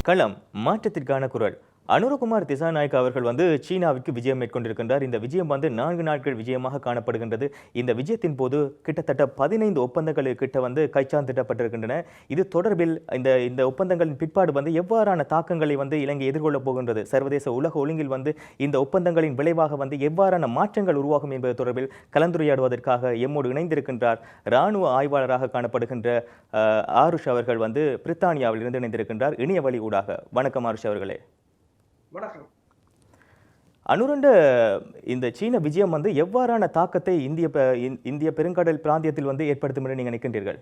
களம் மாற்றத்திற்கான குரல். அனுரகுமார் திசாநாயக்க அவர்கள் சீனாவிற்கு விஜயம் மேற்கொண்டிருக்கின்றார். இந்த விஜயம் 4 நாட்கள் விஜயமாக காணப்படுகின்றது. இந்த விஜயத்தின் போது கிட்டத்தட்ட 15 ஒப்பந்தங்கள் கிட்ட கைச்சாந்திடப்பட்டிருக்கின்றன. இது தொடர்பில் இந்த இந்த ஒப்பந்தங்களின் பிற்பாடு எவ்வாறான தாக்கங்களை இலங்கை எதிர்கொள்ளப் போகின்றது, சர்வதேச உலக ஒழுங்கில் இந்த ஒப்பந்தங்களின் விளைவாக எவ்வாறான மாற்றங்கள் உருவாகும் என்பது தொடர்பில் கலந்துரையாடுவதற்காக எம்மோடு இணைந்திருக்கின்றார் இராணுவ ஆய்வாளராக காணப்படுகின்ற ஆருஷ் அவர்கள் பிரித்தானியாவில் இருந்து இணைந்திருக்கின்றார் இணைய வழி ஊடாக. வணக்கம் ஆருஷ் அவர்களே. வணக்கம். அனுரண்ட இந்த சீன விஜயம் எவ்வாறான தாக்கத்தை இந்திய பெருங்கடல் பிராந்தியத்தில் ஏற்படுத்தும் என்று நீங்க நினைக்கின்றீர்கள்?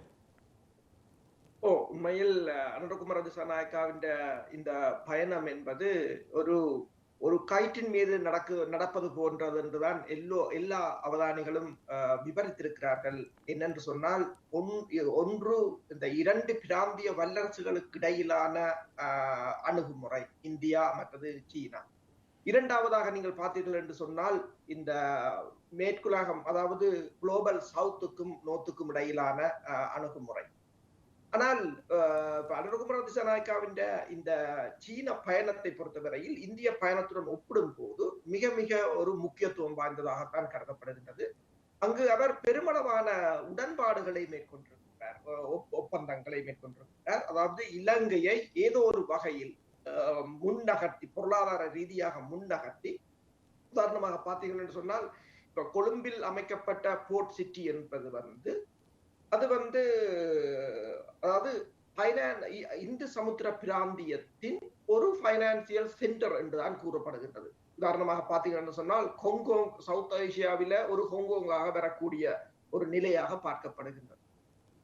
உண்மையில் அனுரகுமார திசாநாயக்காவின் இந்த பயணம் என்பது ஒரு கயிற்றின் மீது நடப்பது போன்றது என்றுதான் எல்லா அவதானிகளும் விவரித்திருக்கிறார்கள். என்னென்று சொன்னால், ஒன்று இந்த 2 பிராந்திய வல்லரசுகளுக்கு இடையிலான அணுகுமுறை, இந்தியா மற்றது சீனா. இரண்டாவதாக நீங்கள் பார்த்தீர்கள் என்று சொன்னால், இந்த மேற்குலகம், அதாவது குளோபல் சவுத்துக்கும் நோர்த்துக்கும் இடையிலான அணுகுமுறை. ஆனால் அனுரகுமார திசாநாயக்காவின் இந்த சீன பயணத்தை பொறுத்தவரையில் இந்திய பயணத்துடன் ஒப்பிடும் போது மிக மிக ஒரு முக்கியத்துவம் வாய்ந்ததாகத்தான் கருதப்படுகின்றது. அங்கு அவர் பெருமளவான உடன்பாடுகளை மேற்கொண்டிருக்கிறார், ஒப்பந்தங்களை மேற்கொண்டிருக்கிறார். அதாவது இலங்கையை ஏதோ ஒரு வகையில் முன்னகர்த்தி, பொருளாதார ரீதியாக முன்னகர்த்தி, உதாரணமாக பார்த்தீர்கள் என்று சொன்னால், இப்ப கொழும்பில் அமைக்கப்பட்ட போர்ட் சிட்டி என்பது அது அதாவது இந்து சமுத்திர பிராந்தியத்தின் ஒரு பைனான்சியல் சென்டர் என்றுதான் கூறப்படுகின்றது. உதாரணமாக பார்த்தீங்கன்னு சொன்னால், ஹாங்காங் சவுத் ஏசியாவில ஒரு ஹாங்காங்காக வரக்கூடிய ஒரு நிலையாக பார்க்கப்படுகின்றது.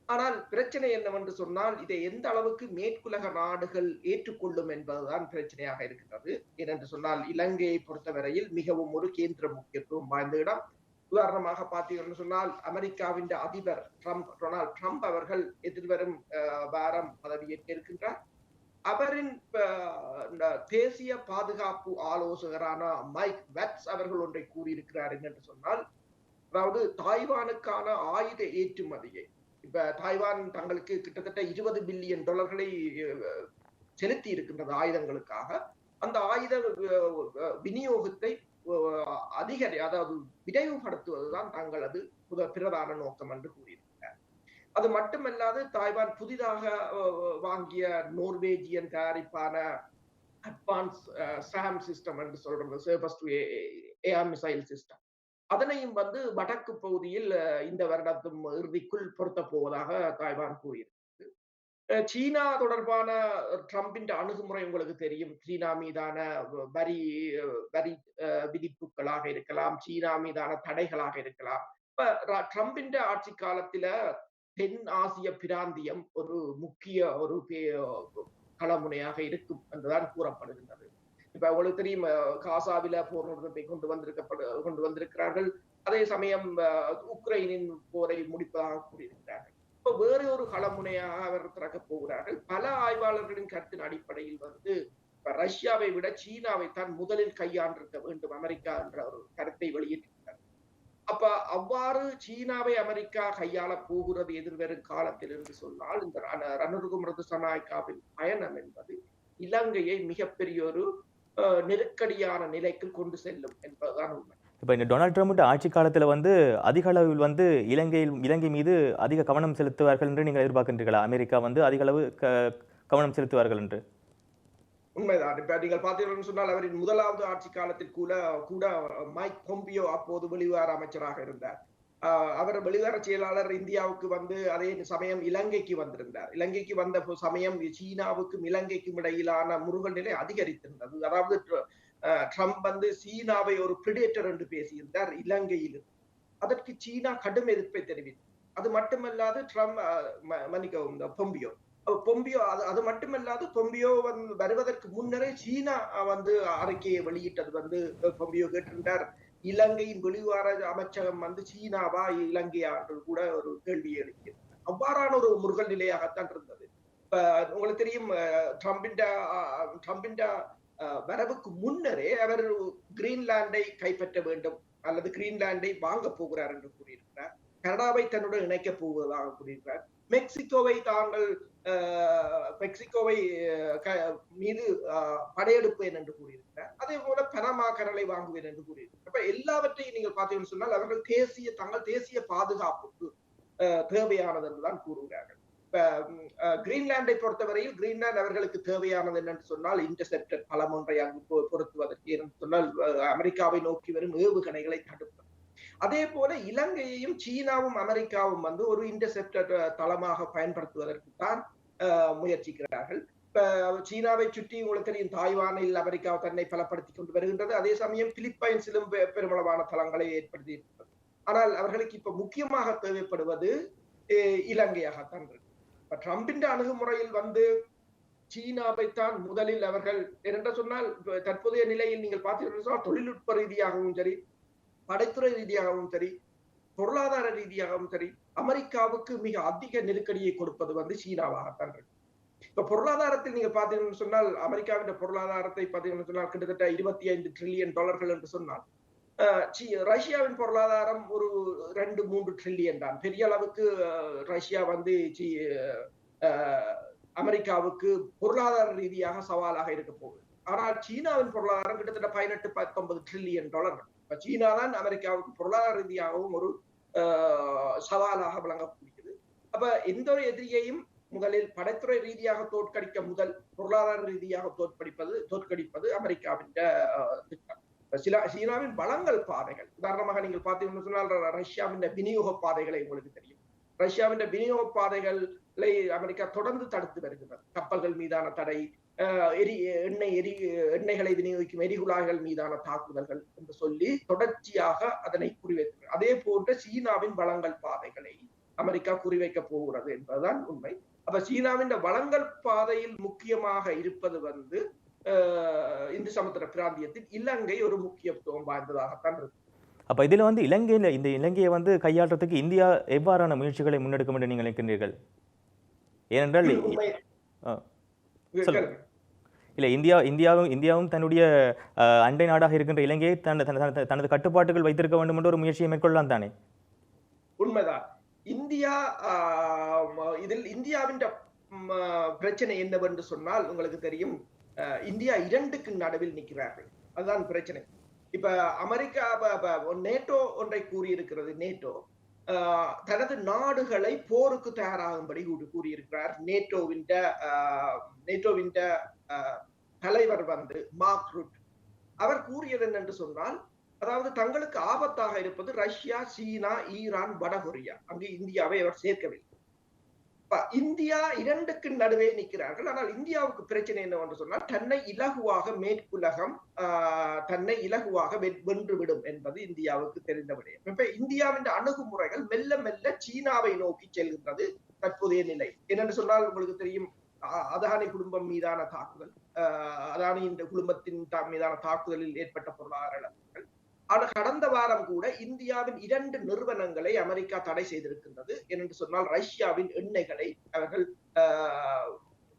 ஆனால் பிரச்சனை என்னவென்று சொன்னால், இதை எந்த அளவுக்கு மேற்குலக நாடுகள் ஏற்றுக்கொள்ளும் என்பதுதான் பிரச்சனையாக இருக்கின்றது. ஏனென்று சொன்னால், இலங்கையை பொறுத்தவரையில் மிகவும் ஒரு கேந்திர முக்கியத்துவம் வாய்ந்த இடம். உதாரணமாக பார்த்தீங்கன்னு சொன்னால், அமெரிக்காவின் அதிபர் டொனால்ட் ட்ரம்ப் அவர்கள் எதிர்வரும் வாரம் பதவியேற்க இருக்கின்றார். அவரின் தேசிய பாதுகாப்பு ஆலோசகரான மைக் வெட்ஸ் அவர்கள் ஒன்றை கூறியிருக்கிறார். என்று சொன்னால், அதாவது தாய்வானுக்கான ஆயுத ஏற்றுமதியை, இப்ப தாய்வான் தங்களுக்கு கிட்டத்தட்ட $20 பில்லியன் செலுத்தி இருக்கின்றது ஆயுதங்களுக்காக. அந்த ஆயுத விநியோகத்தை அதாவது விரைவுபடுத்துவதுதான் தங்களது பிரதான நோக்கம் என்று கூறியிருக்கிறார். அது மட்டுமல்லாது, தாய்வான் புதிதாக வாங்கிய நோர்வேஜியன் தயாரிப்பான அட்வான்ஸ் சாம் சிஸ்டம் என்று சொல்றது, surface to air missile system, அதனையும் வடக்கு பகுதியில் இந்த வருடத்தின் இறுதிக்குள் பொருத்த போவதாக தாய்வான் கூறியிருக்கிறது. சீனா தொடர்பான ட்ரம்பின் அணுகுமுறை உங்களுக்கு தெரியும். சீனா மீதான வரி விதிப்புகளாக இருக்கலாம், சீனா மீதான தடைகளாக இருக்கலாம். இப்ப ட்ரம்பின் ஆட்சி காலத்துல தென் ஆசிய பிராந்தியம் ஒரு முக்கிய ஒரு களமுனையாக இருக்கும் என்றுதான் கூறப்படுகின்றது. இப்ப உங்களுக்கு தெரியும், காசாவில போர் நிறுத்தத்தை கொண்டு வந்திருக்கிறார்கள். அதே சமயம் உக்ரைனின் போரை முடிப்பதாக கூறியிருக்கிறார்கள். இப்ப வேறு ஒரு களமுனையாக அவர் திறக்கப் போகிறார்கள். பல ஆய்வாளர்களின் கருத்தின் அடிப்படையில் இப்ப ரஷ்யாவை விட சீனாவை தான் முதலில் கையாண்டிருக்க வேண்டும் அமெரிக்கா என்ற ஒரு கருத்தை வெளியிட்டிருக்கிறார். அப்ப அவ்வாறு சீனாவை அமெரிக்கா கையாள போகிறது எதிர்வரும் காலத்தில் என்று சொன்னால், இந்த அனுரகுமார திசாநாயக்காவின் பயணம் என்பது இலங்கையை மிகப்பெரிய ஒரு நெருக்கடியான நிலைக்கு கொண்டு செல்லும் என்பதுதான் உண்மை. இப்போ இந்த டொனால்ட் ட்ரம்ப் ஆட்சி காலத்தில் அதிக அளவில் இலங்கை மீது அதிக கவனம் செலுத்துவார்கள் என்று நீங்கள் எதிர்பார்க்கின்றீர்களா? அமெரிக்கா அதிக அளவு கவனம் செலுத்துவார்கள் என்று? உண்மைதான். இப்ப நீங்கள் பார்த்தீர்கள் சொன்னால், அவரின் முதலாவது ஆட்சி காலத்தில் கூட மைக் பொம்பியோ அப்போது வெளிவார அமைச்சராக இருந்தார். அவர் வெளிவார செயலாளர் இந்தியாவுக்கு அதே சமயம் இலங்கைக்கு வந்திருந்தார். இலங்கைக்கு வந்த சமயம் சீனாவுக்கும் இலங்கைக்கும் இடையிலான முருகல் நிலை அதிகரித்திருந்தது. அதாவது ட்ரம்ப் சீனாவை ஒரு பிரிடேட்டர் என்று பேசியிருந்தார் இலங்கையில். அதற்கு சீனா கடும் எதிர்ப்பை தெரிவித்தது. அது மட்டுமல்லாது பொம்பியோ அது மட்டுமல்லாது பொம்பியோ வருவதற்கு முன்னரே சீனா அறிக்கையை வெளியிட்டது பொம்பியோ கேட்டிருந்தார், இலங்கையின் வெளிவார அமைச்சகம் சீனாவா இலங்கையா என்று கூட ஒரு கேள்வியை எழுப்பியது. அவ்வாறான ஒரு முருகல் நிலையாகத்தான் இருந்தது. இப்ப உங்களுக்கு தெரியும், ட்ரம்பின் வரவுக்கு முன்னரே அவர் கிரீன்லாண்டை கைப்பற்ற வேண்டும் அல்லது கிரீன்லாண்டை வாங்க போகிறார் என்று கூறியிருக்கிறார். கனடாவை தன்னுடன் இணைக்கப் போவதாக கூறியிருக்கிறார். மெக்சிகோவை தாங்கள் மெக்சிகோவை மீது படையெடுப்பேன் என்று கூறியிருக்கிறார். அதே போல பனமா கடலை வாங்குவேன் என்று கூறியிருக்கிறார். அப்ப எல்லாவற்றையும் நீங்கள் பார்த்தீங்கன்னு சொன்னால் அவர்கள் தங்கள் தேசிய பாதுகாப்புக்கு தேவையானது என்றுதான் கூறுகிறார்கள். இப்ப கிரீன்லாண்டை பொறுத்தவரையில் கிரீன்லாந்து அவர்களுக்கு தேவையானது என்னன்னு சொன்னால் இன்டர்செப்டர் பலம் ஒன்றை அங்கு பொருத்துவதற்கு என்று சொன்னால் அமெரிக்காவை நோக்கி வரும் ஏவுகணைகளை தடுப்பது. அதே போல இலங்கையையும் சீனாவும் அமெரிக்காவும் வந்து ஒரு இன்டர்செப்டர் தளமாக பயன்படுத்துவதற்கு தான் முயற்சிக்கிறார்கள். இப்ப சீனாவை சுற்றி உங்களுக்கு தெரியும் தாய்வானில் அமெரிக்கா தன்னை பலப்படுத்திக் கொண்டு வருகின்றது. அதே சமயம் பிலிப்பைன்ஸிலும் பெருமளவான தளங்களை ஏற்படுத்தி இருக்கிறது. ஆனால் அவர்களுக்கு இப்ப முக்கியமாக தேவைப்படுவது இலங்கையாகத்தான் இருக்கு. ட்ரம்பின் அணுகுமுறையில் வந்து சீனாவைத்தான் முதலில் அவர்கள் என்று சொன்னால் தற்போதைய நிலையில் நீங்கள் பார்த்தீங்கன்னா தொழில்நுட்ப ரீதியாகவும் சரி, படைத்துறை ரீதியாகவும் சரி, பொருளாதார ரீதியாகவும் சரி, அமெரிக்காவுக்கு மிக அதிக நெருக்கடியை கொடுப்பது வந்து சீனாவாகத்தான் இருக்கு. இப்ப பொருளாதாரத்தில் நீங்க பாத்தீங்கன்னு சொன்னால் அமெரிக்காவின் பொருளாதாரத்தை பார்த்தீங்கன்னு சொன்னால் கிட்டத்தட்ட $25 ட்ரில்லியன் என்று சொன்னால் ரஷ்யாவின் பொருளாதாரம் ஒரு 2-3 ட்ரில்லியன் தான். பெரிய அளவுக்கு ரஷ்யா வந்து அமெரிக்காவுக்கு பொருளாதார ரீதியாக சவாலாக இருக்க போகுது. ஆனால் சீனாவின் பொருளாதாரம் கிட்டத்தட்ட $18-19 ட்ரில்லியன். இப்ப சீனா தான் அமெரிக்காவுக்கு பொருளாதார ரீதியாகவும் ஒரு சவாலாக விளங்கக்கூடியது. அப்ப எந்த ஒரு எதிரியையும் முதலில் படைத்துறை ரீதியாக தோற்கடிக்க முதல் பொருளாதார ரீதியாக தோற்கடிப்பது அமெரிக்காவின் திட்டம். சீனாவின் வளங்கள் பாதைகள் உதாரணமாக நீங்கள் பார்த்தீங்கன்னு சொன்னால் ரஷ்யாவின் விநியோக பாதைகளை உங்களுக்கு தெரியும். ரஷ்யாவின் விநியோக பாதைகளை அமெரிக்கா தொடர்ந்து தடுத்து வருகிறது. கப்பல்கள் மீதான தடை, எண்ணெய்களை விநியோகிக்கும் எரிகுழாய்கள் மீதான தாக்குதல்கள் என்று சொல்லி தொடர்ச்சியாக அதனை குறிவைக்கிறது. அதே போன்ற சீனாவின் வளங்கள் பாதைகளை அமெரிக்கா குறிவைக்க போகிறது என்பதுதான் உண்மை. அப்ப சீனாவின் வளங்கள் பாதையில் முக்கியமாக இருப்பது வந்து இந்து சமுத்திர பிராந்தியத்தில் இலங்கை ஒரு முக்கியத்துவம் வாய்ந்ததாகத்தான் இருக்கு. அப்ப இதுல வந்து இந்த இலங்கையை வந்து கையாளுறதுக்கு இந்தியா எவ்வாறான முயற்சிகளை முன்னெடுக்கும் என்று நீங்கள் நினைக்கின்றீர்கள்? ஏனென்றால் இல்ல இந்தியாவும் தன்னுடைய அண்டை நாடாக இருக்கின்ற இலங்கையை தனது கட்டுப்பாட்டுகள் வைத்திருக்க வேண்டும் என்ற ஒரு முயற்சியை மேற்கொள்ளலாம் தானே? உண்மைதான். இந்தியாவின் பிரச்சனை என்னவென்று சொன்னால் உங்களுக்கு தெரியும், இந்தியா இரண்டுக்கு நடுவில் நிற்கிறார்கள். அதுதான் பிரச்சனை. இப்ப அமெரிக்கா நேட்டோ ஒன்றை கூறியிருக்கிறது. நேட்டோ தனது நாடுகளை போருக்கு தயாராகும்படி கூறியிருக்கிறார். நேட்டோவின் தலைவர் வந்து மார்க் ரூட். அவர் கூறியது என்னென்று சொன்னால், அதாவது தங்களுக்கு ஆபத்தாக இருப்பது ரஷ்யா, சீனா, ஈரான், வடகொரியா. அங்கு இந்தியாவை அவர் சேர்க்கவில்லை. இந்தியா இரண்டுக்கு நடுவே நிற்கிறார்கள். ஆனால் இந்தியாவுக்கு பிரச்சனை என்னவென்று சொன்னால் தன்னை இலகுவாக மேற்குலகம் தன்னை இலகுவாக வென்றுவிடும் என்பது இந்தியாவுக்கு தெரிந்த விடயம். இப்ப இந்தியாவின் அணுகுமுறைகள் மெல்ல மெல்ல சீனாவை நோக்கி செல்கின்றது தற்போதைய நிலை. என்னென்று சொன்னால் உங்களுக்கு தெரியும், அதானி குடும்பம் மீதான தாக்குதல், அதானியின் குடும்பத்தின் மீதான தாக்குதலில் ஏற்பட்ட பொருளாதார இழப்புகள். கடந்த வாரம் கூட இந்தியாவின் 2 நிறுவனங்களை அமெரிக்கா தடை செய்திருக்கின்றது. என்று சொன்னால் ரஷ்யாவின் எண்ணெய்களை அவர்கள்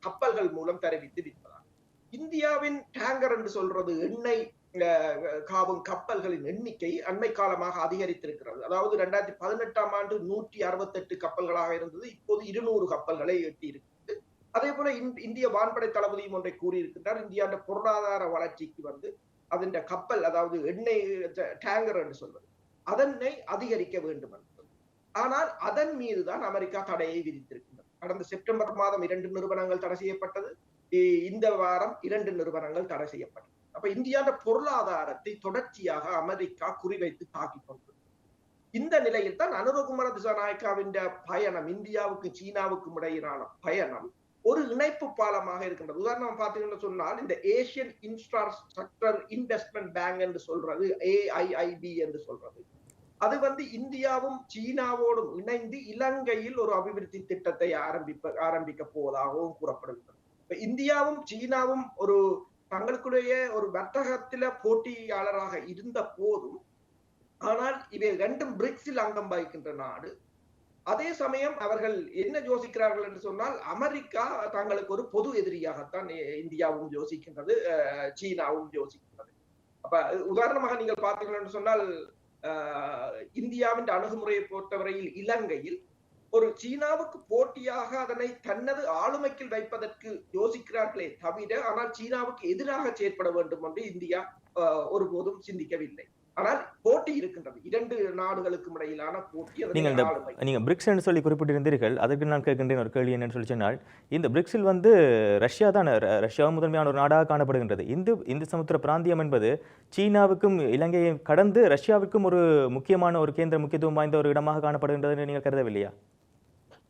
கப்பல்கள் மூலம் தெரிவித்து விற்பதால் இந்தியாவின் டேங்கர் என்று சொல்றது எண்ணெய் காவும் கப்பல்களின் எண்ணிக்கை அண்மை காலமாக அதிகரித்திருக்கிறது. அதாவது 2018ஆம் ஆண்டு 168 கப்பல்களாக இருந்தது. இப்போது 200 கப்பல்களை எட்டி இருக்கிறது. அதே போல இந்திய வான்படை தளபதியும் ஒன்றை கூறியிருக்கின்றார். இந்தியாவின் பொருளாதார வளர்ச்சிக்கு வந்து அதன் கப்பல், அதாவது எண்ணெய் டேங்கர் என்று சொல்வது, அதனை அதிகரிக்க வேண்டும் என்று. ஆனால் அதன் மீதுதான் அமெரிக்கா தடையை விதித்திருக்கின்றது. கடந்த செப்டம்பர் மாதம் 2 நிறுவனங்கள் தடை செய்யப்பட்டது. இந்த வாரம் 2 நிறுவனங்கள் தடை செய்யப்பட்டது. அப்ப இந்தியாவின் பொருளாதாரத்தை தொடர்ச்சியாக அமெரிக்கா குறிவைத்து தாக்கிக் கொண்டது. இந்த நிலையில் தான் அனுரகுமார திசாநாயக்காவின் பயணம், இந்தியாவுக்கு சீனாவுக்கும் இடையிலான பயணம் ஒரு இணைப்பு பாலமாக இருக்கின்றது. உதாரணம் பார்த்தீங்கன்னு சொன்னால் இந்த ஏசியன் இன்ஃப்ராஸ்ட்ரக்சர் இன்வெஸ்ட்மெண்ட் பேங்க் என்று சொல்றது, AIIB என்று சொல்றது, அது வந்து இந்தியாவும் சீனாவோடும் இணைந்து இலங்கையில் ஒரு அபிவிருத்தி திட்டத்தை ஆரம்பிக்க போவதாகவும் கூறப்படுகிறது. இந்தியாவும் சீனாவும் ஒரு தங்களுக்குடைய ஒரு வர்த்தகத்தில போட்டியாளராக இருந்த போதும், ஆனால் இவை 2 பிரிக்ஸில் அங்கம் வகிக்கின்ற நாடு. அதே சமயம் அவர்கள் என்ன யோசிக்கிறார்கள் என்று சொன்னால், அமெரிக்கா தங்களுக்கு ஒரு பொது எதிரியாகத்தான் இந்தியாவும் யோசிக்கின்றது, சீனாவும் யோசிக்கின்றது. அப்ப உதாரணமாக நீங்கள் பார்த்தீர்கள் என்று சொன்னால், இந்தியாவின் அணுகுமுறையை பொறுத்தவரையில் இலங்கையில் ஒரு சீனாவுக்கு போட்டியாக அதனை தனது ஆளுமைக்குள் வைப்பதற்கு யோசிக்கிறார்களே தவிர, ஆனால் சீனாவுக்கு எதிராக செயற்பட வேண்டும் என்று இந்தியா ஒருபோதும் சிந்திக்கவில்லை. ஆனால் போட்டி இருக்கின்றது. 2 நாடுகளுக்கும் இடையிலான போட்டி, அதனை ஆளுமை. நீங்க பிரிக்ஸ் என்று சொல்லி குறிப்பிட்டிருந்தீர்கள். அதற்கு நான் கேட்கின்றேன் ஒரு கேள்வி என்னன்னு சொல்லி சொன்னால், இந்த பிரிக்ஸில் வந்து ரஷ்யா தான் ரஷ்யா முதன்மையான ஒரு நாடாக காணப்படுகின்றது. இந்து சமுத்திர பிராந்தியம் என்பது சீனாவுக்கும் இலங்கையை கடந்து ரஷ்யாவுக்கும் ஒரு முக்கியமான ஒரு கேந்திர முக்கியத்துவம் வாய்ந்த ஒரு இடமாக காணப்படுகின்றது என்று நீங்கள் கருதவில்லையா?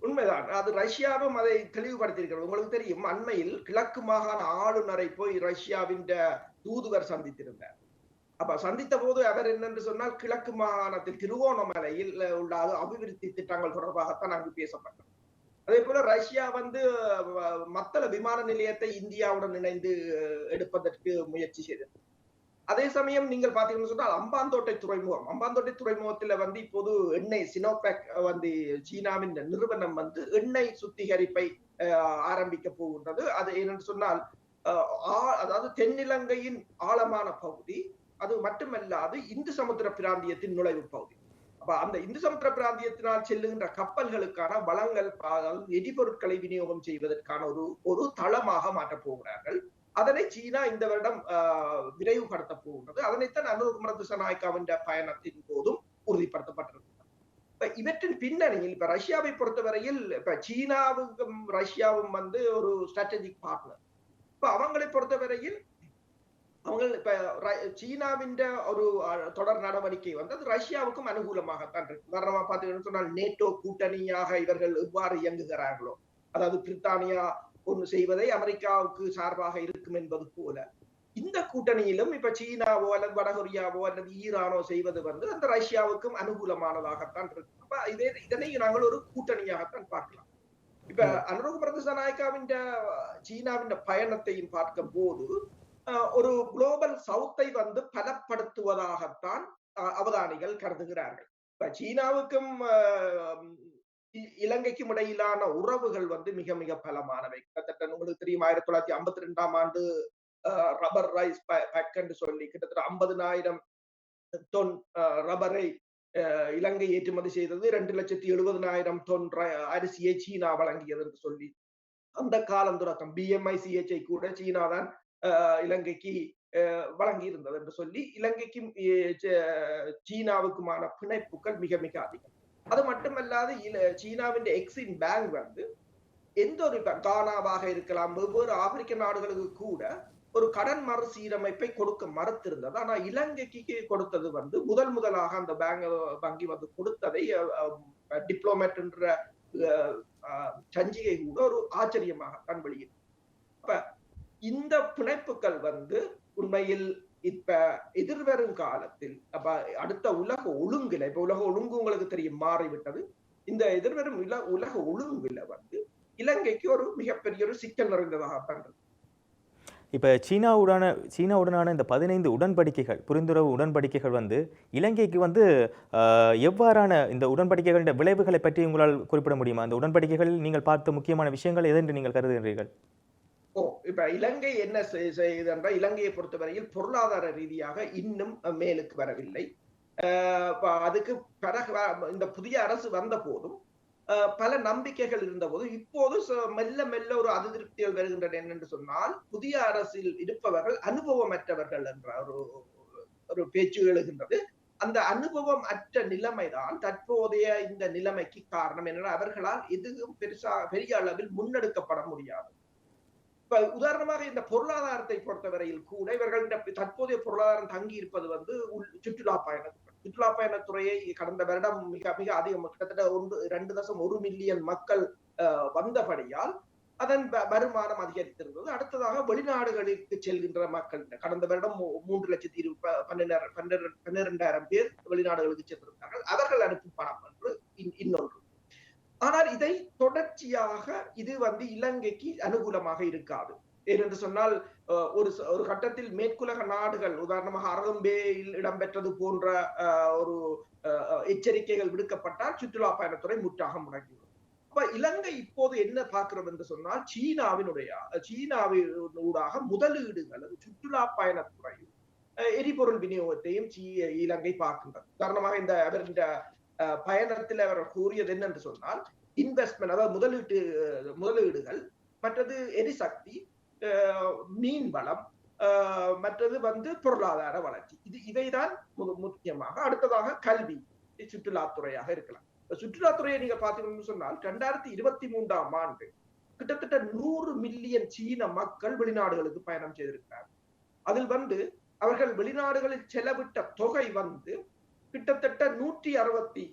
உண்மைதான். அது ரஷ்யாவும் அதை தெளிவுபடுத்தியிருக்கிறது. உங்களுக்கு தெரியும், அண்மையில் கிழக்கு மாகாண ஆளுநரை போய் ரஷ்யாவின் தூதுவர் சந்தித்திருந்தார். அப்ப சந்தித்த போது அவர் என்னென்று சொன்னால், கிழக்கு மாகாணத்தில் திருவோணமலையில் உள்ள அபிவிருத்தி திட்டங்கள் தொடர்பாகத்தான் அங்கு பேசப்பட்டது. அதே போல ரஷ்யா வந்து மத்தள விமான நிலையத்தை இந்தியாவுடன் இணைந்து எடுப்பதற்கு முயற்சி செய்தது. அதே சமயம் நீங்கள் பாத்தீங்கன்னு சொன்னால் அம்பாந்தோட்டை துறைமுகத்துல வந்து இப்போது எண்ணெய் சினோபெக் வந்து சீனாவின் நிறுவனம் வந்து எண்ணெய் சுத்திகரிப்பை ஆரம்பிக்க போகின்றது. அது என்னென்னு சொன்னால் அதாவது தென்னிலங்கையின் ஆழமான பகுதி, அது மட்டுமல்லாது இந்து சமுத்திர பிராந்தியத்தின் நுழைவு பகுதி. அப்ப அந்த இந்து சமுத்திர பிராந்தியத்தினால் செல்லுகின்ற கப்பல்களுக்கான வளங்கள், எரிபொருட்களை விநியோகம் செய்வதற்கான ஒரு தளமாக மாற்றப் போகிறார்கள். அதனை சீனா இந்த வருடம் விரைவுபடுத்த போகின்றது. அதனைத்தான் அனுரகுமார திசாநாயக்காவின் பயணத்தின் போதும் உறுதிப்படுத்தப்பட்டிருக்கிறது. இப்ப இவற்றின் பின்னணியில் இப்ப ரஷ்யாவை பொறுத்தவரையில் இப்ப சீனாவுக்கும் ரஷ்யாவும் வந்து ஒரு ஸ்ட்ராட்டஜிக் பார்ட்னர். இப்ப அவங்களை பொறுத்தவரையில் அவங்க இப்ப சீனாவின் ஒரு தொடர் நடவடிக்கை வந்து அது ரஷ்யாவுக்கும் அனுகூலமாகத்தான் இருக்கு. உதாரணமா பாத்தீங்கன்னு சொன்னால் நேட்டோ கூட்டணியாக இவர்கள் எவ்வாறு இயங்குகிறார்களோ, அதாவது பிரித்தானியா ஒன்று செய்வதை அமெரிக்காவுக்கு சார்பாக இருக்கும் என்பது போல இந்த கூட்டணியிலும் இப்ப சீனாவோ அல்லது வடகொரியாவோ அல்லது ஈரானோ செய்வது வந்து அந்த ரஷ்யாவுக்கும் அனுகூலமானதாகத்தான் இருக்கு. அப்ப இதனை நாங்கள் ஒரு கூட்டணியாகத்தான் பார்க்கலாம். இப்ப அனுரகுமார திசாநாயக்காவின் சீனாவின் பயணத்தையும் பார்க்கும் போது ஒரு குளோபல் சவுத்தை வந்து பலப்படுத்துவதாகத்தான் அவதானிகள் கருதுகிறார்கள். இப்ப சீனாவுக்கும் இலங்கைக்கும் இடையிலான உறவுகள் வந்து மிக மிக பலமானவை. கிட்டத்தட்ட உங்களுக்கு தெரியும், 1952ஆம் ஆண்டு ரப்பர் ரைஸ் பேக் என்று சொல்லி கிட்டத்தட்ட 50,000 தொன் ரப்பரை இலங்கை ஏற்றுமதி செய்தது. 2,70,000 தொன் அரிசியை சீனா வழங்கியது என்று சொல்லி அந்த காலம் தொடக்கம் BMICHI கூட சீனா தான் இலங்கைக்கு வழங்கி இருந்தது என்று சொல்லி இலங்கைக்கும் சீனாவுக்குமான பிணைப்புகள் மிக மிக அதிகம். அது மட்டுமல்லாது சீனாவின் எக்ஸிம் பேங்க் வந்து எந்த ஒரு கானாவாக இருக்கலாம், வெவ்வேறு ஆப்பிரிக்க நாடுகளுக்கு கூட ஒரு கடன் மறுசீரமைப்பை கொடுக்க மறுத்திருந்தது. ஆனா இலங்கைக்கு கொடுத்தது வந்து முதலாக அந்த வங்கி வந்து கொடுத்ததை டிப்ளோமேட் என்ற சஞ்சிகை கூட ஒரு ஆச்சரியமாகத்தான் வெளியிடும். அப்ப இந்த பிணைப்புகள் வந்து உண்மையில் இப்ப எதிர்வரும் காலத்தில் அப்ப அடுத்த உலக ஒழுங்குல, இப்ப உலக ஒழுங்கு உங்களுக்கு தெரியும் மாறிவிட்டது. இந்த எதிர்வரும் உலக ஒழுங்குல வந்து இலங்கைக்கு ஒரு மிகப்பெரிய ஒரு சிக்கல் நிறைந்ததாகத்தான் இருக்கு. இப்ப சீனாவுடனான இந்த 15 உடன்படிக்கைகள், புரிந்துணர்வு உடன்படிக்கைகள் வந்து இலங்கைக்கு வந்து எவ்வாறான இந்த உடன்படிக்கைகளின் விளைவுகளை பற்றி உங்களால் குறிப்பிட முடியுமா? அந்த உடன்படிக்கைகளில் நீங்கள் பார்த்த முக்கியமான விஷயங்கள் எதென்று நீங்கள் கருதுகிறீர்கள்? இப்ப இலங்கை என்ன செய்யுது என்றால், இலங்கையை பொறுத்தவரையில் பொருளாதார ரீதியாக இன்னும் மேலுக்கு வரவில்லை. அதுக்கு பிறகு இந்த புதிய அரசு வந்த போதும் பல நம்பிக்கைகள் இருந்த போதும் இப்போது மெல்ல மெல்ல ஒரு அதிருப்திகள் வருகின்றன. என்னென்று சொன்னால், புதிய அரசில் இருப்பவர்கள் அனுபவமற்றவர்கள் என்ற ஒரு பேச்சு எழுகின்றது. அந்த அனுபவம் அற்ற நிலைமைதான் தற்போதைய இந்த நிலைமைக்கு காரணம். என்றால் அவர்களால் எதுவும் பெரிய அளவில் முன்னெடுக்கப்பட முடியாது. இப்ப உதாரணமாக இந்த பொருளாதாரத்தை பொறுத்தவரையில் கூட இவர்கள் தற்போதைய பொருளாதாரம் தங்கி இருப்பது வந்து சுற்றுலா பயணத்துறையை கடந்த வருடம் மிக மிக அதிகம், கிட்டத்தட்ட 2.1 மில்லியன் மக்கள் வந்தபடியால் அதன் வருமானம் அதிகரித்திருந்தது. அடுத்ததாக வெளிநாடுகளுக்கு செல்கின்ற மக்கள் கடந்த வருடம் 3,12,000 பேர் வெளிநாடுகளுக்கு சென்றிருந்தார்கள். அவர்கள் அனுப்பும் பணம் என்று இன்னொன்று. ஆனால் இதை தொடர்ச்சியாக இது வந்து இலங்கைக்கு அனுகூலமாக இருக்காது. ஏனென்று சொன்னால், ஒரு கட்டத்தில் மேற்குலக நாடுகள் உதாரணமாக அரகம்பேயில் இடம்பெற்றது போன்ற ஒரு எச்சரிக்கைகள் விடுக்கப்பட்டால் சுற்றுலா பயணத்துறை முற்றாக முடங்கிவிடும். அப்ப இலங்கை இப்போது என்ன பார்க்கிறது என்று சொன்னால், சீனாவினூடாக முதலீடுகள் சுற்றுலா பயணத்துறையும் எரிபொருள் விநியோகத்தையும் இலங்கை பார்க்கின்றது. உதாரணமாக இந்த பயணத்தில் அவர் கூறியது என்னென்று சொன்னால், இன்வெஸ்ட்மெண்ட், அதாவது முதலீடுகள், மற்றது எரிசக்தி, மீன் வளம், மற்றது பொருளாதார வளர்ச்சி. இவைதான் முக்கியமாக. அடுத்ததாக கல்வி, சுற்றுலாத்துறையாக இருக்கலாம். சுற்றுலாத்துறையை நீங்க பாத்தீங்கன்னு சொன்னால் 2023ஆம் ஆண்டு கிட்டத்தட்ட 100 மில்லியன் சீன மக்கள் வெளிநாடுகளுக்கு பயணம் செய்திருக்கிறார். அதில் அவர்கள் வெளிநாடுகளில் செலவிட்ட தொகை கிட்டத்தட்ட 163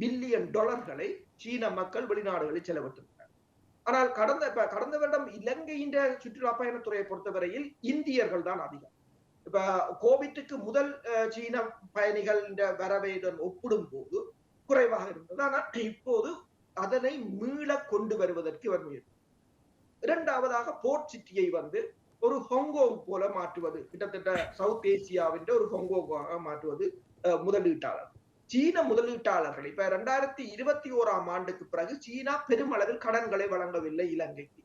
பில்லியன் டாலர்களை சீன மக்கள் வெளிநாடுகளில் செலவிட்டிருக்கிறார். ஆனால் கடந்த வருடம் இலங்கையின் சுற்றுலா பயணத்துறையை பொறுத்தவரையில் இந்தியர்கள் தான் அதிகம். இப்ப கோவிட்டுக்கு முதல் சீன பயணிகள் வரவையுடன் ஒப்பிடும் போது குறைவாக இருந்தது. ஆனால் இப்போது அதனை மீள கொண்டு வருவதற்கு இவர் முயற்சி. இரண்டாவதாக போர்ட் சிட்டியை ஒரு ஹாங்காங் போல மாற்றுவது, கிட்டத்தட்ட சவுத் ஏசியாவின் ஒரு ஹாங்காங்காக மாற்றுவது முதலீட்டாளர். சீன முதலீட்டாளர்கள் இப்ப 2021ஆம் ஆண்டுக்கு பிறகு சீனா பெருமளவில் கடன்களை வழங்கவில்லை இலங்கைக்கு.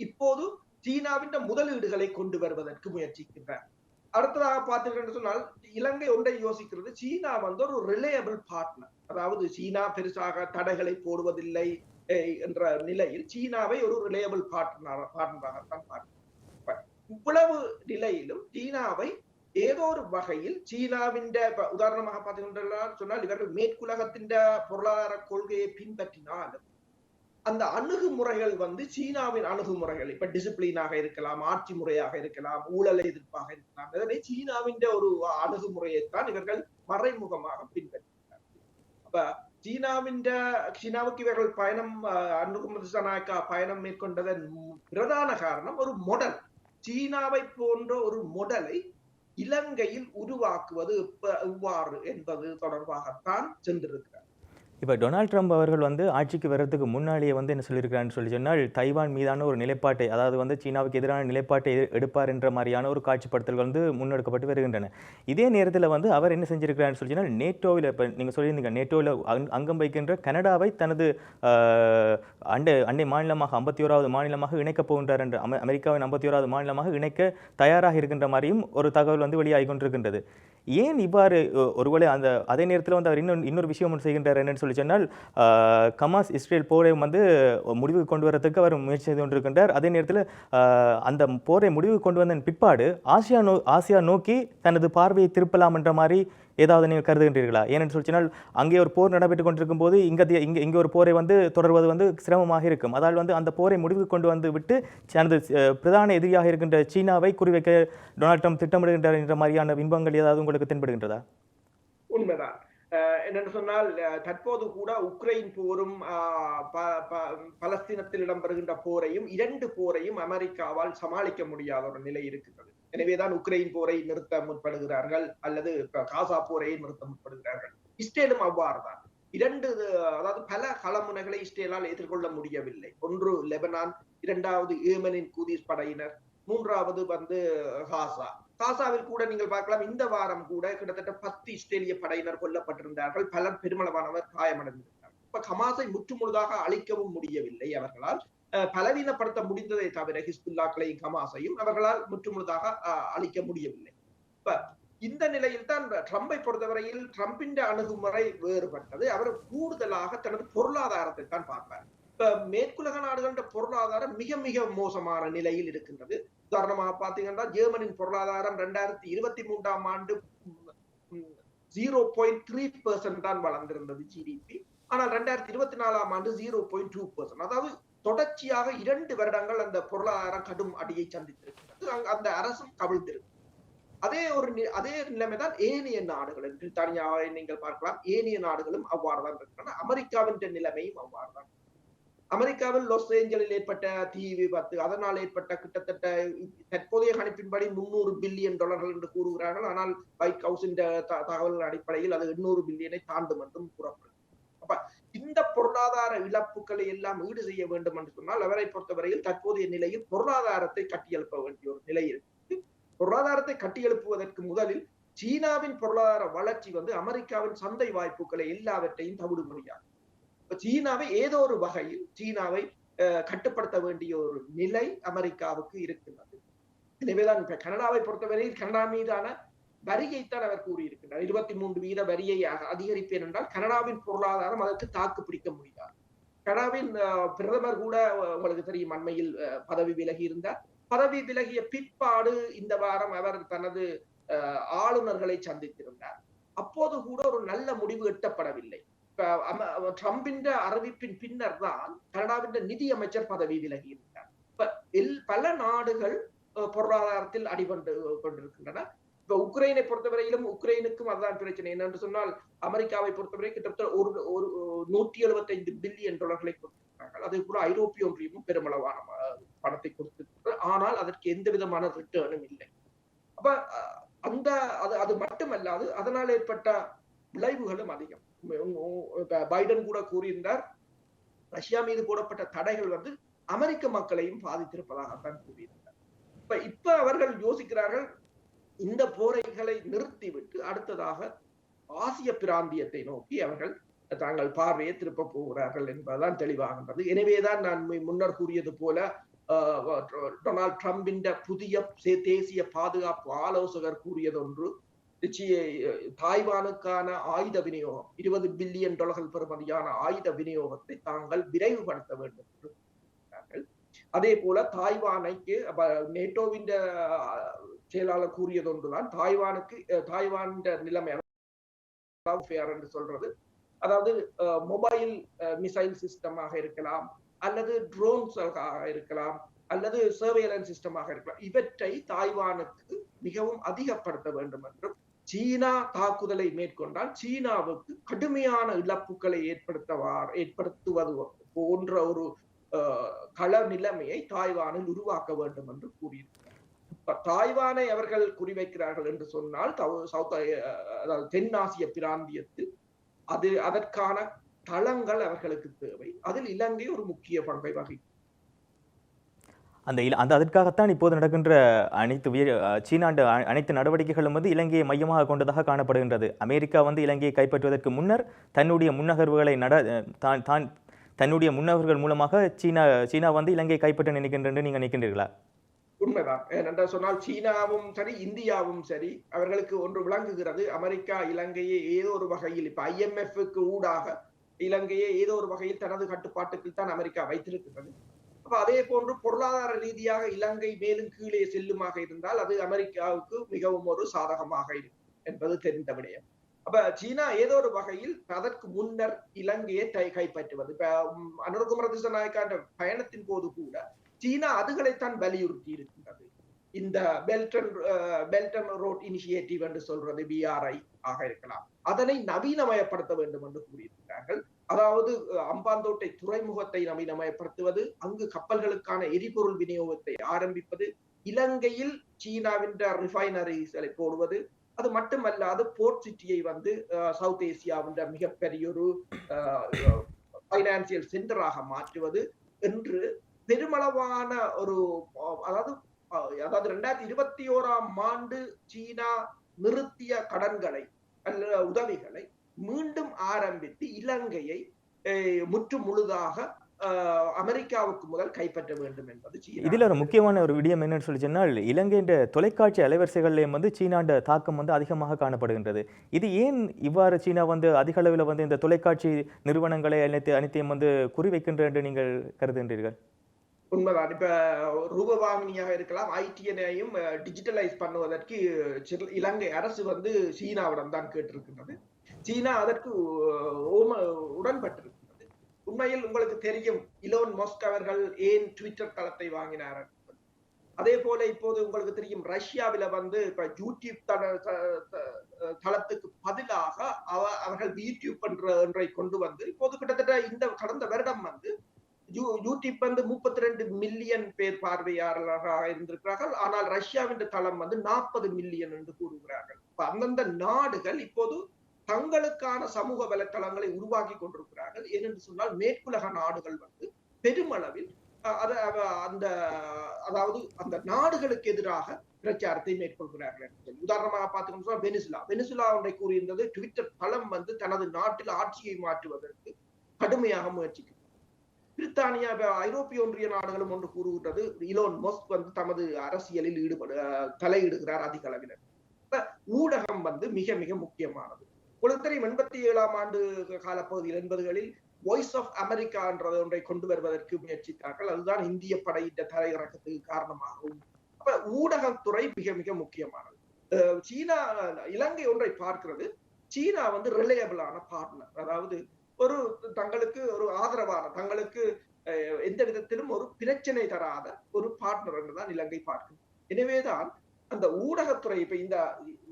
இப்போது சீனாவின் முதலீடுகளை கொண்டு வருவதற்கு முயற்சிக்கின்றார். அடுத்ததாக பார்த்தீர்கள் சொன்னால் இலங்கை ஒன்றை யோசிக்கிறது, சீனா ஒரு ரிலையபிள் பார்ட்னர். அதாவது சீனா பெருசாக தடைகளை போடுவதில்லை என்ற நிலையில் சீனாவை ஒரு ரிலையபிள் பார்ட்னராகத்தான் பார்க்கிறார். இவ்வளவு நிலையிலும் சீனாவை ஏதோ ஒரு வகையில் சீனாவின் உதாரணமாக பார்த்தீங்கன்னா சொன்னால் இவர்கள் மேற்குலகத்தின் பொருளாதார கொள்கையை பின்பற்றினாலும் அந்த அணுகுமுறைகள் சீனாவின் அணுகுமுறைகள், இப்ப டிசிப்ளினாக இருக்கலாம், ஆட்சி முறையாக இருக்கலாம், ஊழல் எதிர்ப்பாக இருக்கலாம், எனவே சீனாவின் ஒரு அணுகுமுறையைத்தான் இவர்கள் மறைமுகமாக பின்பற்றினார். அப்ப சீனாவுக்கு இவர்கள் பயணம், அனுகுமார் திசாநாயக்கா பயணம் மேற்கொண்டதன் பிரதான காரணம் ஒரு மொடல், சீனாவை போன்ற ஒரு மொடலை இலங்கையில் உருவாக்குவது எவ்வாறு என்பது தொடர்பாகத்தான் சென்றிருக்கிறார். இப்போ டொனால்ட் ட்ரம்ப் அவர்கள் ஆட்சிக்கு வர்றதுக்கு முன்னாடியே என்ன சொல்லியிருக்கிறான்னு சொன்னால் தைவான் மீதான ஒரு நிலைப்பாட்டை, அதாவது சீனாவுக்கு எதிரான நிலைப்பாட்டை எடுப்பார் என்ற மாதிரியான ஒரு காட்சிப்படுத்தல்கள் முன்னெடுக்கப்பட்டு வருகின்றன. இதே நேரத்தில் அவர் என்ன செஞ்சிருக்கிறான்னு சொன்னால் நேட்டோவில், இப்போ நீங்கள் சொல்லியிருந்தீங்க நேட்டோவில் அங்கம் வைக்கின்ற கனடாவை தனது அண்டை மாநிலமாக 51வது மாநிலமாக இணைக்கப் போகின்றார் என்ற, அமெரிக்காவின் 51வது மாநிலமாக இணைக்க தயாராக இருக்கின்ற மாதிரியும் ஒரு தகவல் வெளியாகி கொண்டிருக்கின்றது. ஏன் இவ்வாறு ஒருவேளை அதே நேரத்தில் அவர் இன்னொரு விஷயம் ஒன்று செய்கின்றார் என்னன்னு சொன்னால் ஹமாஸ் இஸ்ரேல் போரை முடிவுக்கு கொண்டு வரதுக்கு அவர் முயற்சி செய்து கொண்டிருக்கின்றார். அதே நேரத்தில் அந்த போரை முடிவுக்கு கொண்டு வந்த பிற்பாடு ஆசியா நோக்கி தனது பார்வையை திருப்பலாம் என்ற மாதிரி ஏதாவது நீங்கள் கருதுகின்றீர்களா? ஏன்னு சொன்னால் அங்கே ஒரு போர் நடைபெற்றுக் கொண்டிருக்கும் போது இங்கே ஒரு போரை தொடர்வது சிரமமாக இருக்கும். அதால் அந்த போரை முடிவுக்கு கொண்டு விட்டு தனது பிரதான எதிரியாக இருக்கின்ற சீனாவை குறிவைக்க டொனால்ட் ட்ரம்ப் திட்டமிடுகின்றார் என்ற மாதிரியான பிம்பங்கள் ஏதாவது உங்களுக்கு தென்படுகின்றதா? உண்மைதான். என்னென்னு சொன்னால் தற்போது கூட உக்ரைன் போரும் பலஸ்தீனத்தில் இடம்பெறுகின்ற போரையும், இரண்டு போரையும் அமெரிக்காவால் சமாளிக்க முடியாத ஒரு நிலை இருக்கிறது. எனவேதான் உக்ரைன் போரை நிறுத்த முற்படுகிறார்கள், அல்லது காசா போரை நிறுத்த முற்படுகிறார்கள். இஸ்ரேலும் அவ்வாறுதான். அதாவது பல களமுனைகளை இஸ்ரேலால் எதிர்கொள்ள முடியவில்லை. ஒன்று லெபனான், இரண்டாவது ஏமனின் கூதிஸ் படையினர், மூன்றாவது காசாவில் கூட நீங்கள் பார்க்கலாம், இந்த வாரம் கூட கிட்டத்தட்ட 10 இஸ்ரேலிய படையினர் கொல்லப்பட்டிருந்தார்கள், பலர் பெருமளவானவர் காயமடைந்திருந்தார்கள். இப்ப ஹமாஸை முற்றுமுழுதாக அழிக்கவும் முடியவில்லை அவர்களால், பலவீனப்படுத்த முடிந்ததை தவிர ஹிஸ்புல்லாக்களையும் ஹமாஸையும் அவர்களால் முற்றுமுழுதாக அழிக்க முடியவில்லை. இப்ப இந்த நிலையில் தான் ட்ரம்பை பொறுத்தவரையில் ட்ரம்பின் அணுகுமுறை வேறுபட்டது. அவர் கூடுதலாக தனது பொருளாதாரத்தை தான் பார்ப்பார். இப்ப மேற்குலக நாடுகளின் பொருளாதாரம் மிக மிக மோசமான நிலையில் இருக்கின்றது. உதாரணமாக பாத்தீங்கன்னா ஜெர்மனின் பொருளாதாரம் 2023ஆம் ஆண்டு 0.3% தான் வளர்ந்திருந்தது ஜிடிபி. ஆனால் 2024ஆம் ஆண்டு 0.2%. அதாவது தொடர்ச்சியாக 2 வருடங்கள் அந்த பொருளாதாரம் கடும் அடியை சந்தித்திருக்கிறது. அந்த அரசும் கவிழ்ந்திருக்கு. அதே நிலைமைதான் ஏனைய நாடுகள், பிரித்தானியாவை நீங்கள் பார்க்கலாம், ஏனைய நாடுகளும் அவ்வாறுதான் இருக்கின்றன. அமெரிக்காவின் நிலைமையும் அவ்வாறுதான். அமெரிக்காவில் லாஸ் ஏஞ்சலில் ஏற்பட்ட தீ விபத்து, அதனால் ஏற்பட்ட கிட்டத்தட்ட தற்போதைய கணிப்பின்படி $300 பில்லியன் என்று கூறுகிறார்கள். ஆனால் ஒயிட் ஹவுஸின் தகவல்கள் அடிப்படையில் அது 800 பில்லியனை தாண்டும் என்றும் கூறப்படுகிறது. அப்ப இந்த பொருளாதார இழப்புகளை எல்லாம் ஈடு செய்ய வேண்டும் என்று சொன்னால் அவரை பொறுத்தவரையில் தற்போதைய நிலையில் பொருளாதாரத்தை கட்டியெழுப்ப வேண்டிய ஒரு நிலை இருக்கு. பொருளாதாரத்தை கட்டியெழுப்புவதற்கு முதலில் சீனாவின் பொருளாதார வளர்ச்சி அமெரிக்காவின் சந்தை வாய்ப்புகளை எல்லாவற்றையும் தவிடுபடியாகும். சீனாவை ஏதோ ஒரு வகையில் சீனாவை கட்டுப்படுத்த வேண்டிய ஒரு நிலை அமெரிக்காவுக்கு இருக்கின்றது. எனவேதான் இப்ப கனடாவை பொறுத்தவரையில் கனடா மீதான வரியைத்தான் அவர் கூறியிருக்கிறார். 23% வரியை அதிகரிப்பேன் என்றால் கனடாவின் பொருளாதாரம் அதற்கு தாக்கு பிடிக்க முடியாது. கனடாவின் பிரதமர் கூட உங்களுக்கு தெரியும் அண்மையில் பதவி விலகி இருந்தார். பதவி விலகிய பிற்பாடு இந்த வாரம் அவர் தனது ஆளுநர்களை சந்தித்திருந்தார். அப்போது கூட ஒரு நல்ல முடிவு எட்டப்படவில்லை. ட்ரம்பின் அறிவிப்பின் பின்னர் தான் கனடாவின் நிதி அமைச்சர் பதவி விலகி இருந்தார். பல நாடுகள் பொருளாதாரத்தில் அடிபட்டு கொண்டிருக்கின்றன. இப்ப உக்ரைனை பொறுத்தவரையிலும் உக்ரைனுக்கும் அதுதான் பிரச்சனை. என்னென்று சொன்னால் அமெரிக்காவை பொறுத்தவரை கிட்டத்தட்ட ஒரு 175 பில்லியன் டாலர்களை கொடுத்திருக்கிறார்கள். அதே போல ஐரோப்பிய ஒன்றியமும் பெருமளவான பணத்தை கொடுத்திருக்கிறது. ஆனால் அதற்கு எந்த விதமான ரிட்டர்னும் இல்லை. அப்ப அது மட்டுமல்லாது அதனால் ஏற்பட்ட விளைவுகளும் அதிகம். பைடன் கூட கூறியிருந்தார், ரஷ்யா மீது போடப்பட்ட தடைகள் அமெரிக்க மக்களையும் பாதித்திருப்பதாகத்தான் கூறியிருந்தார். இப்ப அவர்கள் யோசிக்கிறார்கள், இந்த போரைகளை நிறுத்திவிட்டு அடுத்ததாக ஆசிய பிராந்தியத்தை நோக்கி அவர்கள் தாங்கள் பார்வையை திருப்ப போகிறார்கள் என்பதுதான் தெளிவாகின்றது. எனவேதான் நான் முன்னர் கூறியது போல டொனால்ட் ட்ரம்பின் புதிய தேசிய பாதுகாப்பு ஆலோசகர் கூறியதொன்று, தாய்வானுக்கான ஆயுத விநியோகம் 20 பில்லியன் டாலர்கள் பெறுமதியான ஆயுத விநியோகத்தை தாங்கள் விரைவுபடுத்த வேண்டும் என்று. அதே போல தாய்வானுக்கு நேட்டோவின் செயலாளர் கூறியதொன்றுதான், தாய்வான் நிலைமை என்று சொல்றது, அதாவது மொபைல் மிசைல் சிஸ்டமாக இருக்கலாம், அல்லது ட்ரோன்ஸாக இருக்கலாம், அல்லது சர்வேலன்ஸ் சிஸ்டமாக இருக்கலாம். இவற்றை தாய்வானுக்கு மிகவும் அதிகப்படுத்த வேண்டும் என்றும், சீனா தாக்குதலை மேற்கொண்டால் சீனாவுக்கு கடுமையான இழப்புகளை ஏற்படுத்துவது போன்ற ஒரு கள நிலைமையை தாய்வானில் உருவாக்க வேண்டும் என்று கூறியிருக்கிறார். தாய்வானை அவர்கள் குறிவைக்கிறார்கள் என்று சொன்னால் அதாவது தென்னாசிய பிராந்தியத்தில் அதற்கான தளங்கள் அவர்களுக்கு தேவை. அதில் இலங்கை ஒரு முக்கிய பங்கை வகிக்கும். அதற்காகத்தான் இப்போது நடக்கின்ற சீனாண்ட அனைத்து நடவடிக்கைகளும் இலங்கையை மையமாக கொண்டதாக காணப்படுகின்றது. அமெரிக்கா இலங்கையை கைப்பற்றுவதற்கு முன்னர் தன்னுடைய முன்னகர்வுகளை தன்னுடைய முன்னகர்கள் மூலமாக சீனா இலங்கையை கைப்பற்ற நினைக்கின்ற நீங்க நினைக்கின்றீர்களா? உண்மைதான். ஏனென்ற சொன்னால் சீனாவும் சரி இந்தியாவும் சரி அவர்களுக்கு ஒன்று விளங்குகிறது, அமெரிக்கா இலங்கையை ஏதோ ஒரு வகையில் இப்ப IMF-க்கு ஊடாக இலங்கையை ஏதோ ஒரு வகையில் தனது கட்டுப்பாட்டுக்கு தான் அமெரிக்கா வைத்திருக்கிறது. அப்ப அதே போன்று பொருளாதார ரீதியாக இலங்கை மேலும் கீழே செல்லுமாக இருந்தால் அது அமெரிக்காவுக்கு மிகவும் ஒரு சாதகமாக இருக்கும் என்பது தெரிந்த விடயம். அப்ப சீனா ஏதோ ஒரு வகையில் அதற்கு முன்னர் இலங்கையை கைப்பற்றுவது. இப்ப அனுரகுமார திசாநாயக்காண்ட பயணத்தின் போது கூட சீனா அதுகளைத்தான் வலியுறுத்தி இருக்கின்றது. இந்த பெல்ட் அண்ட் ரோட் இனிஷியேட்டிவ் என்று சொல்றது BRI ஆக இருக்கலாம், அதனை நவீனமயப்படுத்த வேண்டும் என்று கூறியிருக்கிறார்கள். அதாவது அம்பாந்தோட்டை துறைமுகத்தை நவீனமயப்படுத்துவது, அங்கு கப்பல்களுக்கான எரிபொருள் விநியோகத்தை ஆரம்பிப்பது, இலங்கையில் சீனாவின் ரிஃபைனரிகளை போடுவது, அது மட்டுமல்லாது போர்ட் சிட்டியை சவுத் ஏசியாவின் மிகப்பெரிய ஒரு பைனான்சியல் சென்டராக மாற்றுவது என்று பெருமளவான ஒரு அதாவது 2021ஆம் ஆண்டு சீனா நிறுத்திய கடன்களை அல்ல உதவிகளை மீண்டும் ஆரம்பித்து இலங்கையை முற்று முழுதாக அமெரிக்காவுக்கு முதல் கைப்பற்ற வேண்டும் என்பது இதுல ஒரு முக்கியமான ஒரு விடயம் என்னன்னு சொல்லி சொன்னால், இலங்கையின் தொலைக்காட்சி அலைவரிசைகளிலும் சீனாண்ட தாக்கம் அதிகமாக காணப்படுகின்றது. இது ஏன் இவ்வாறு சீனா அதிக அளவில் இந்த தொலைக்காட்சி நிறுவனங்களை அனைத்தையும் குறிவைக்கின்ற என்று நீங்கள் கருதுகின்றீர்கள்? உண்மைதான். இப்ப ரூபவாகினியாக இருக்கலாம், ITNஐயும் டிஜிட்டலைஸ் பண்ணுவதற்கு இலங்கை அரசு சீனாவிடம் தான் கேட்டிருக்கின்றது. சீனா அதற்கு உடன்பட்டிருக்கிறது. உண்மையில் உங்களுக்கு தெரியும் இலோன் மஸ்க் அவர்கள் ஏன் ட்விட்டர் தளத்தை வாங்கினார். அதே போல இப்போது உங்களுக்கு தெரியும் ரஷ்யாவில இப்ப யூடியூப் தளத்துக்கு பதிலாக அவர்கள் யூடியூப் ஒன்றை கொண்டு இப்போது கிட்டத்தட்ட இந்த கடந்த வருடம் யூடியூப் 32 மில்லியன் பேர் பார்வையாளர்களாக இருந்திருக்கிறார்கள். ஆனால் ரஷ்யாவின் தளம் 40 மில்லியன் என்று கூறுகிறார்கள். அந்தந்த நாடுகள் இப்போது தங்களுக்கான சமூக வலைத்தளங்களை உருவாக்கி கொண்டிருக்கிறார்கள். ஏனென்று சொன்னால் மேற்குலக நாடுகள் பெருமளவில் அதாவது அந்த நாடுகளுக்கு எதிராக பிரச்சாரத்தை மேற்கொள்கிறார்கள். உதாரணமாக பார்த்துக்கணும், வெனிசுலா ஒன்றை கூறியிருந்தது, ட்விட்டர் தளம் தனது நாட்டில் ஆட்சியை மாற்றுவதற்கு கடுமையாக முயற்சிக்கும். பிரித்தானியா, ஐரோப்பிய ஒன்றிய நாடுகளும் ஒன்று கூறுகின்றது, இலோன் மஸ்க் தமது அரசியலில் தலையிடுகிறார் அதிக அளவில். ஊடகம் மிக மிக முக்கியமானது. உங்களுக்கு தெரியும் 87ஆம் ஆண்டு காலப்பகுதியில் 80களில் வாய்ஸ் ஆஃப் அமெரிக்கா என்ற ஒன்றை கொண்டு வருவதற்கு முயற்சித்தார்கள். அதுதான் இந்திய படையிட்ட தரையிறக்கத்துக்கு காரணமாகும். அப்ப ஊடகத்துறை மிக மிக முக்கியமானது. சீனா இலங்கை ஒன்றை பார்க்கிறது. சீனா ரிலையபிளான பார்ட்னர், அதாவது ஒரு தங்களுக்கு ஒரு ஆதரவான, தங்களுக்கு எந்த விதத்திலும் ஒரு பிரச்சனை தராத ஒரு பார்ட்னர் என்றுதான் இலங்கை பார்க்கும். எனவேதான் அந்த ஊடகத்துறை இப்ப இந்த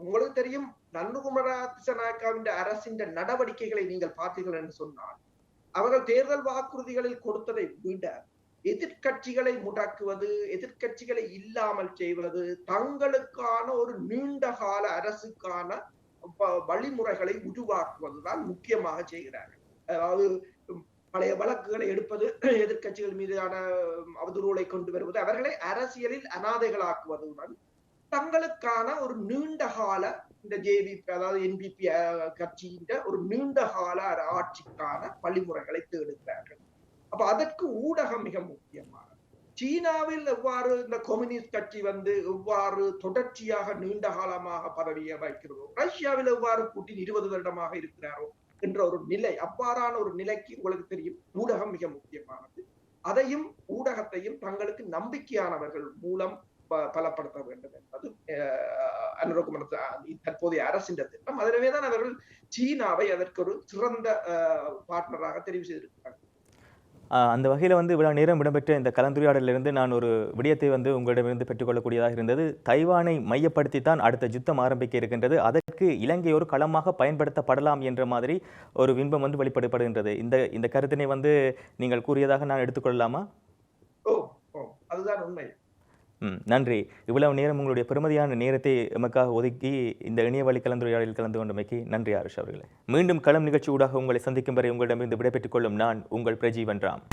உங்களுக்கு தெரியும் நன்குமரா திசாநாயக்காவின் அரசின் நடவடிக்கைகளை நீங்கள் பார்த்தீர்கள் என்று சொன்னால், அவர்கள் தேர்தல் வாக்குறுதிகளில் கொடுத்ததை விட எதிர்கட்சிகளை முடக்குவது, எதிர்கட்சிகளை இல்லாமல் செய்வது, தங்களுக்கான ஒரு நீண்ட கால அரசுக்கான வழிமுறைகளை உருவாக்குவதுதான் முக்கியமாக செய்கிறார்கள். அதாவது பழைய வழக்குகளை எடுப்பது, எதிர்கட்சிகள் மீதான அவதூறுகளை கொண்டு வருவது, அவர்களை அரசியலில் அனாதைகளாக்குவதுடன் தங்களுக்கான ஒரு நீண்ட கால இந்த ஜேவிபி அதாவது என்பிபி கட்சியின் ஒரு நீண்ட கால ஆட்சிக்கான வழிமுறைகளை தேடுகிறார்கள். அப்ப அதற்கு ஊடகம் மிக முக்கியமானது. சீனாவில் எவ்வாறு இந்த கம்யூனிஸ்ட் கட்சி எவ்வாறு தொடர்ச்சியாக நீண்ட காலமாக பதவியை வைக்கிறதோ, ரஷ்யாவில் எவ்வாறு புட்டின் 20 வருடமாக இருக்கிறாரோ என்ற ஒரு நிலை, அவ்வாறான ஒரு நிலைக்கு உங்களுக்கு தெரியும் ஊடகம் மிக முக்கியமானது. அதையும் ஊடகத்தையும் தங்களுக்கு நம்பிக்கையானவர்கள் மூலம் பலப்படுத்த வேண்டும் என்பது அனுரகுமார தற்போதைய அரசின் திட்டம். அதனவேதான் அவர்கள் சீனாவை அதற்கு ஒரு சிறந்த பார்ட்னராக தெரிவு செய்திருக்கிறார்கள். அந்த வகையில் இவ்வளவு நேரம் இடம்பெற்ற இந்த கலந்துரையாடலிருந்து நான் ஒரு விடயத்தை உங்களிடமிருந்து பெற்றுக்கொள்ளக்கூடியதாக இருந்தது. தைவானை மையப்படுத்தித்தான் அடுத்த யுத்தம் ஆரம்பிக்க இருக்கின்றது. அதற்கு இலங்கை ஒரு களமாக பயன்படுத்தப்படலாம் என்ற மாதிரி ஒரு பிம்பம் வெளிப்படுத்தப்படுகின்றது. இந்த கருத்தினை நீங்கள் கூறியதாக நான் எடுத்துக்கொள்ளலாமா? அதுதான் உண்மை. நன்றி. இவ்வளவு நேரம் உங்களுடைய பெருமதியான நேரத்தை எமக்காக ஒதுக்கி இந்த இணையவழி கலந்துரையாடலில் கலந்து கொண்டமைக்கு நன்றி ஆருஷ் அவர்களே. மீண்டும் களம் நிகழ்ச்சி ஊடாக உங்களை சந்திக்கும் வரை உங்களிடமிருந்து விடைபெற்றுக் கொள்ளும் நான் உங்கள் பிரஜீவன் ராம்.